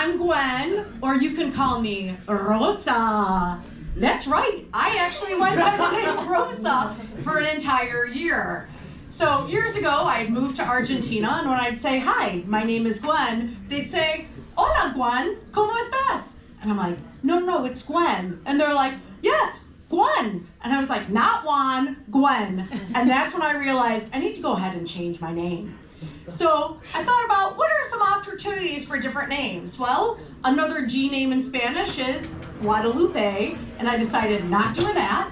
I'm Gwen, or you can call me Rosa. That's right, I actually went by the name Rosa for an entire year. So years ago, I'd moved to Argentina, and when I'd say, hi, my name is Gwen, they'd say, hola Gwen, ¿cómo estás? And I'm like, no, it's Gwen. And they're like, yes, Gwen. And I was like, not Juan, Gwen. And that's when I realized I need to go ahead and change my name. So I thought about what are some opportunities for different names? Well, another G name in Spanish is Guadalupe, and I decided not doing that.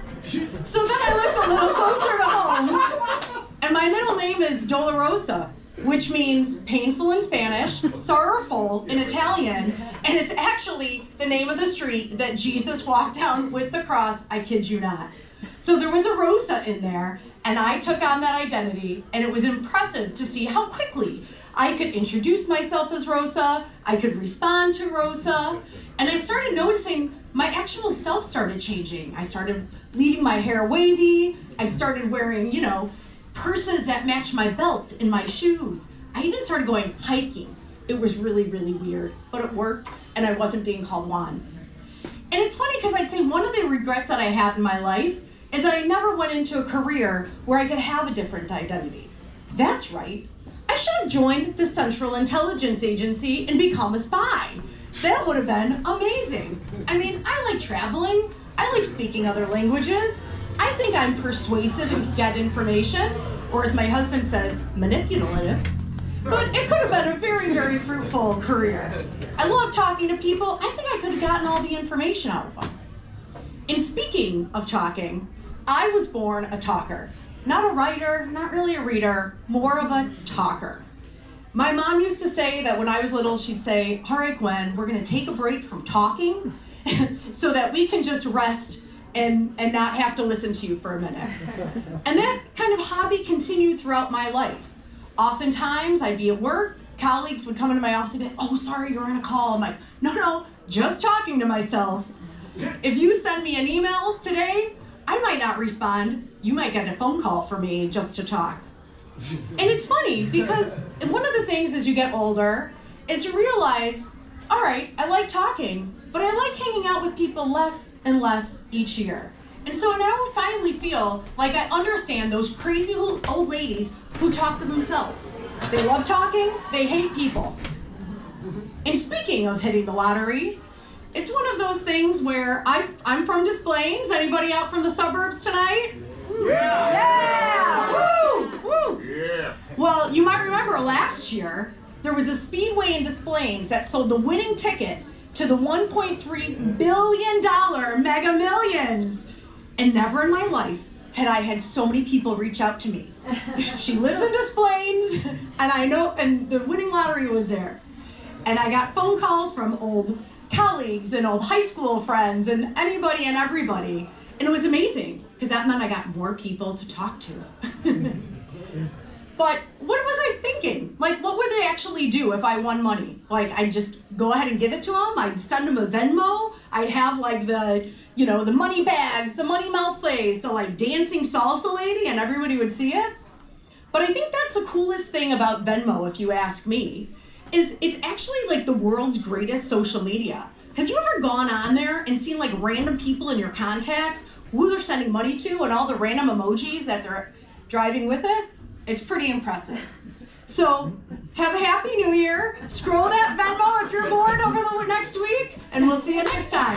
So then I looked a little closer to home, and my middle name is Dolorosa, which means painful in Spanish, sorrowful in Italian, and it's actually the name of the street that Jesus walked down with the cross, I kid you not. So there was a Rosa in there, and I took on that identity, and it was impressive to see how quickly I could introduce myself as Rosa, I could respond to Rosa, and I started noticing my actual self started changing. I started leaving my hair wavy, I started wearing, purses that matched my belt and my shoes. I even started going hiking. It was really, really weird, but it worked, and I wasn't being called Juan. And it's funny because I'd say one of the regrets that I have in my life is that I never went into a career where I could have a different identity. That's right. I should have joined the Central Intelligence Agency and become a spy. That would have been amazing. I mean, I like traveling. I like speaking other languages. I think I'm persuasive and can get information, or as my husband says, manipulative. But it could have been a very, very fruitful career. I love talking to people. I think I could have gotten all the information out of them. And speaking of talking, I was born a talker. Not a writer, not really a reader, more of a talker. My mom used to say that when I was little, she'd say, all right, Gwen, we're gonna take a break from talking so that we can just rest and not have to listen to you for a minute. And that kind of hobby continued throughout my life. Oftentimes, I'd be at work, colleagues would come into my office and be like, oh, sorry, you're on a call. I'm like, no, just talking to myself. If you send me an email today, I might not respond. You might get a phone call from me just to talk. And it's funny because one of the things as you get older is you realize, all right, I like talking, but I like hanging out with people less and less each year. And so now I finally feel like I understand those crazy old ladies who talk to themselves. They love talking, they hate people. And speaking of hitting the lottery, it's one of those things where I'm from Des Plaines. Anybody out from the suburbs tonight? Yeah! Woo! Yeah! Well, you might remember last year, there was a speedway in Des Plaines that sold the winning ticket to the $1.3 billion Mega Millions. And never in my life had I had so many people reach out to me. She lives in Des Plaines, and the winning lottery was there. And I got phone calls from old colleagues and old high school friends and anybody and everybody. And it was amazing, because that meant I got more people to talk to. But what was I thinking? Like, what would they actually do if I won money? Like, I'd just go ahead and give it to them? I'd send them a Venmo? I'd have, like, the money bags, the money mouth face, the, like, dancing salsa lady, and everybody would see it? But I think that's the coolest thing about Venmo, if you ask me, is it's actually, like, the world's greatest social media. Have you ever gone on there and seen, like, random people in your contacts, who they're sending money to, and all the random emojis that they're driving with it? It's pretty impressive. So, have a happy new year. Scroll that Venmo if you're bored over the next week, and we'll see you next time.